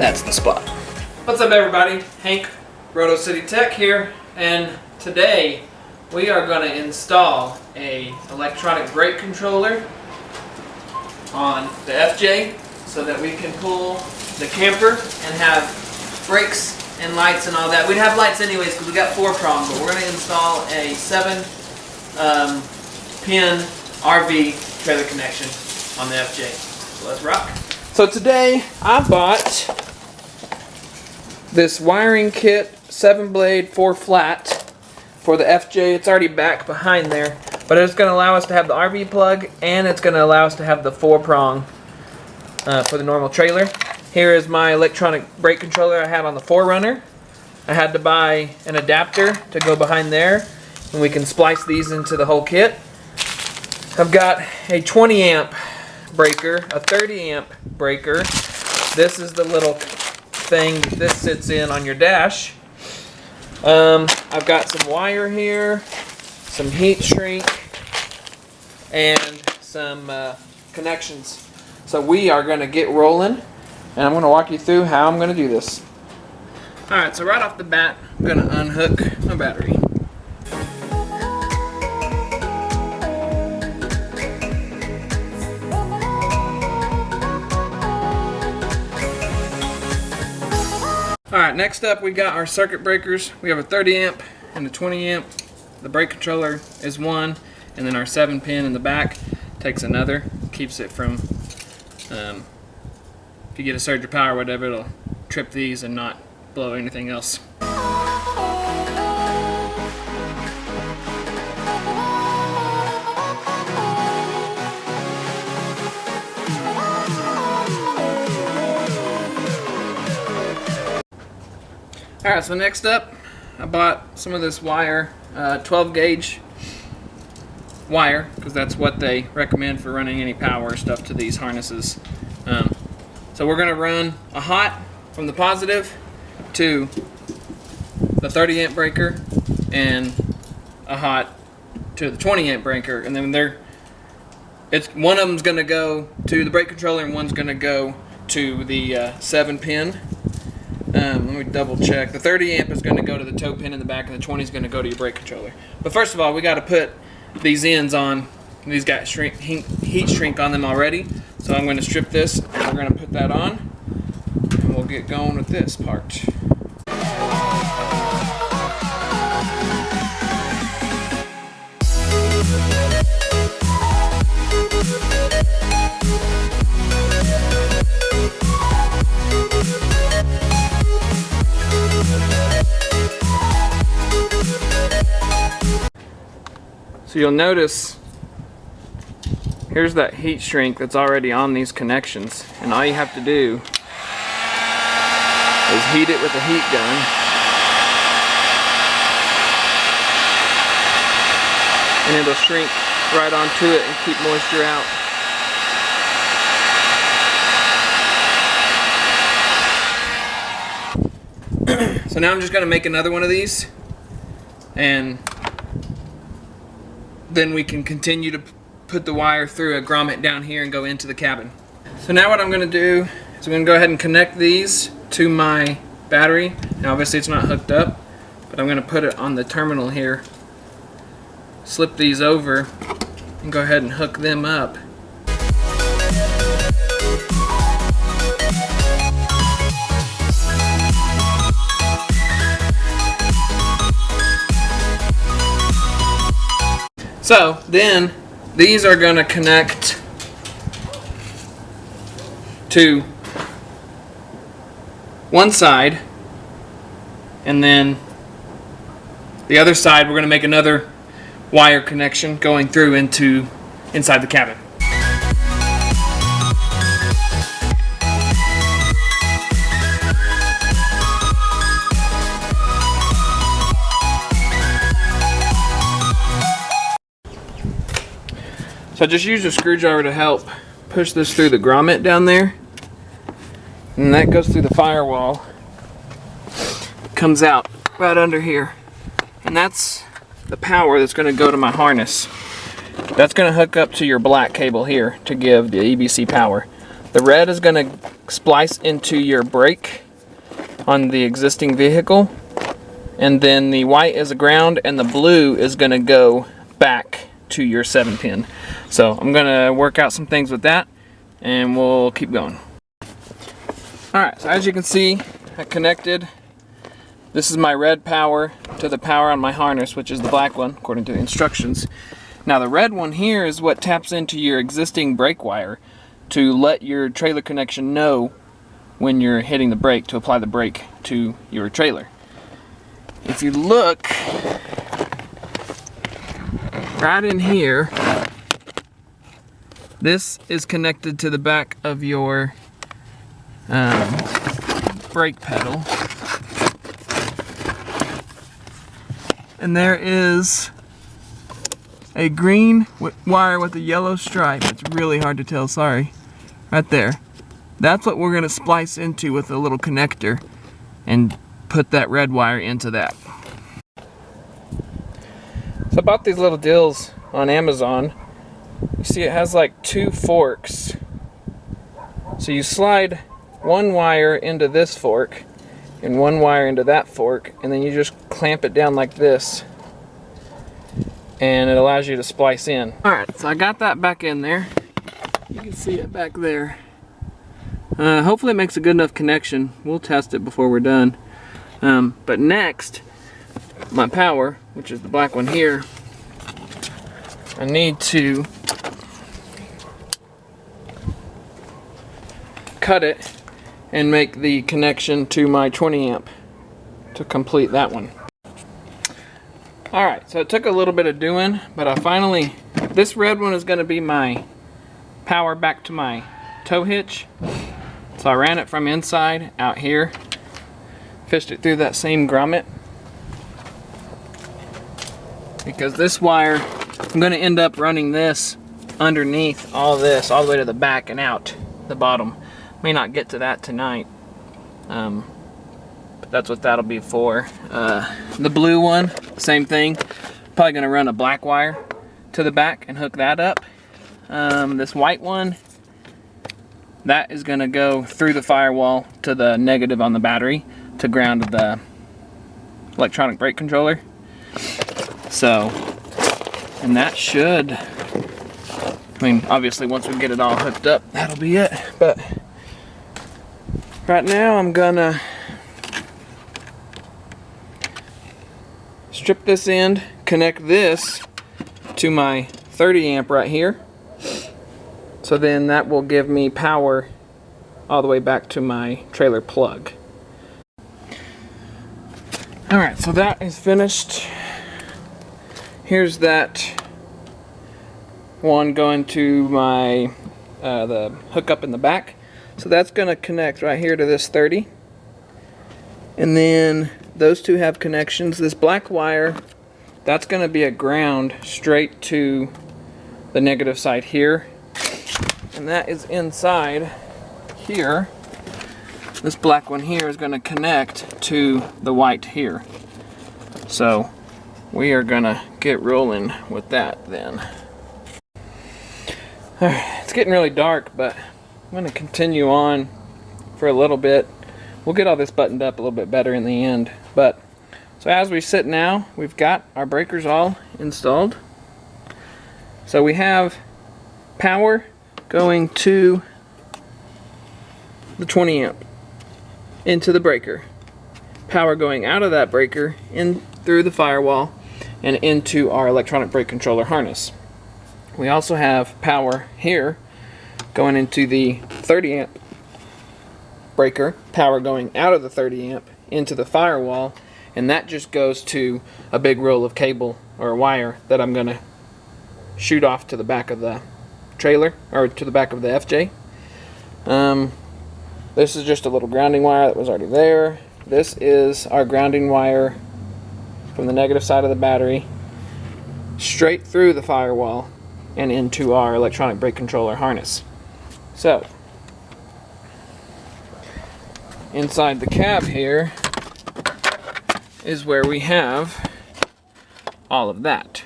that's the spot. What's up everybody? Hank, RotoCityTech here, and today we are going to install a electronic brake controller on the FJ so that we can pull the camper and have brakes and lights and all that. We'd have lights anyways because we got 4-prong, but we're going to install a 7-pin RV trailer connection on the FJ. So let's rock. So today I bought this wiring kit, 7-blade, 4-flat for the FJ. It's already back behind there, but it's going to allow us to have the RV plug and it's going to allow us to have the 4-prong for the normal trailer. Here is my electronic brake controller I had on the 4Runner. I had to buy an adapter to go behind there, and we can splice these into the whole kit. I've got a 20 amp breaker, a 30 amp breaker. This is the little thing that this sits in on your dash. I've got some wire here, some heat shrink, and some connections. So we are going to get rolling, and I'm going to walk you through how I'm going to do this. Alright, so right off the bat, I'm going to unhook my battery. Alright, next up we got our circuit breakers. We have a 30 amp and a 20 amp. The brake controller is one, and then our 7-pin in the back takes another. Keeps it from, if you get a surge of power or whatever, it'll trip these and not blow anything else. Alright, so next up, I bought some of this wire, 12 gauge wire, because that's what they recommend for running any power stuff to these harnesses. So we're going to run a hot from the positive to the 30 amp breaker and a hot to the 20 amp breaker, and then one of them's going to go to the brake controller and one's going to go to the 7-pin. Let me double check. The 30 amp is going to go to the toe pin in the back, and the 20 is going to go to your brake controller. But first of all, we got to put these ends on. These got heat shrink on them already. So I'm going to strip this, and we're going to put that on, and we'll get going with this part. So you'll notice here's that heat shrink that's already on these connections, and all you have to do is heat it with a heat gun. And it'll shrink right onto it and keep moisture out. So now I'm just going to make another one of these, and then we can continue to put the wire through a grommet down here and go into the cabin. So now what I'm going to do is I'm going to go ahead and connect these to my battery. Now obviously it's not hooked up, but I'm going to put it on the terminal here, slip these over, and go ahead and hook them up. So then these are going to connect to one side, and then the other side we're going to make another wire connection going through inside the cabin. So I just used a screwdriver to help push this through the grommet down there, and that goes through the firewall, comes out right under here, and that's the power that's going to go to my harness. That's going to hook up to your black cable here to give the EBC power. The red is going to splice into your brake on the existing vehicle, and then the white is a ground and the blue is going to go back to your 7-pin. So I'm going to work out some things with that and we'll keep going. Alright, so as you can see, I connected. This is my red power to the power on my harness, which is the black one according to the instructions. Now the red one here is what taps into your existing brake wire to let your trailer connection know when you're hitting the brake, to apply the brake to your trailer. If you look right in here, this is connected to the back of your brake pedal. And there is a green wire with a yellow stripe. It's really hard to tell, sorry. Right there. That's what we're going to splice into with a little connector and put that red wire into that. So I bought these little deals on Amazon. You see it has like 2 forks. So you slide one wire into this fork and one wire into that fork, and then you just clamp it down like this and it allows you to splice in. Alright, so I got that back in there. You can see it back there. Hopefully it makes a good enough connection. We'll test it before we're done. But next, my power, which is the black one here, I need to cut it and make the connection to my 20 amp to complete that one. Alright, so it took a little bit of doing, but I finally, this red one is going to be my power back to my tow hitch. So I ran it from inside out here, fished it through that same grommet, because this wire, I'm going to end up running this underneath all this, all the way to the back and out the bottom. May not get to that tonight, but that's what that'll be for. The blue one, same thing. Probably going to run a black wire to the back and hook that up. This white one, that is going to go through the firewall to the negative on the battery to ground the electronic brake controller. So, and that should, I mean, obviously once we get it all hooked up, that'll be it. But right now I'm gonna strip this end, connect this to my 30 amp right here. So then that will give me power all the way back to my trailer plug. Alright, so that is finished. Here's that one going to my the hookup in the back. So that's going to connect right here to this 30. And then those two have connections. This black wire, that's going to be a ground straight to the negative side here. And that is inside here. This black one here is going to connect to the white here. So we are going to get rolling with that then. Alright, it's getting really dark, but I'm going to continue on for a little bit. We'll get all this buttoned up a little bit better in the end. But so as we sit now, we've got our breakers all installed. So we have power going to the 20 amp into the breaker, power going out of that breaker in through the firewall and into our electronic brake controller harness. We also have power here going into the 30 amp breaker, power going out of the 30 amp into the firewall, and that just goes to a big roll of cable or wire that I'm going to shoot off to the back of the trailer, or to the back of the FJ. This is just a little grounding wire that was already there. This is our grounding wire from the negative side of the battery straight through the firewall and into our electronic brake controller harness. So inside the cab here is where we have all of that.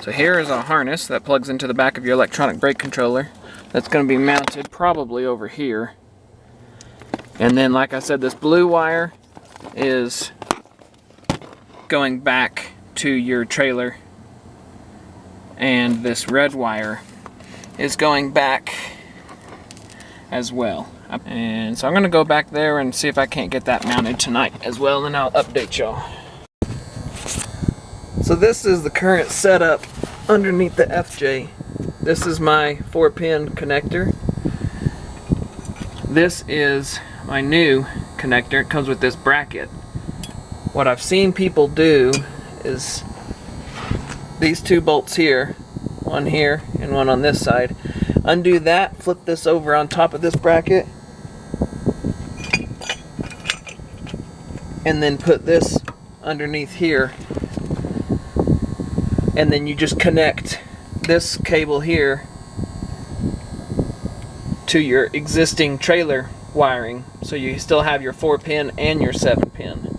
So here is our harness that plugs into the back of your electronic brake controller. That's going to be mounted probably over here. And then, like I said, this blue wire is going back to your trailer, and this red wire is going back as well. And so I'm gonna go back there and see if I can't get that mounted tonight as well, and I'll update y'all. So this is the current setup underneath the FJ. This is my 4-pin connector. This is my new connector. It comes with this bracket. What I've seen people do is these two bolts here, one here and one on this side. Undo that, flip this over on top of this bracket, and then put this underneath here, and then you just connect this cable here to your existing trailer wiring, so you still have your 4-pin and your 7-pin.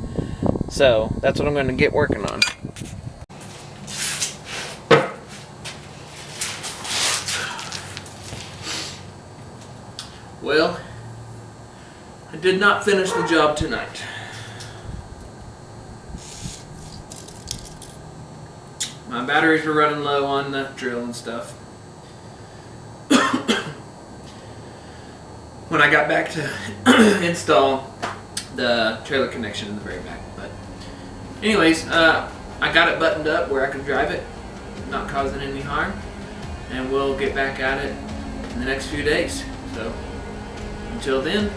So that's what I'm going to get working on. Well, I did not finish the job tonight. My batteries were running low on the drill and stuff. When I got back to install the trailer connection in the very back. But anyways, I got it buttoned up where I could drive it, not causing any harm, and we'll get back at it in the next few days. So until then,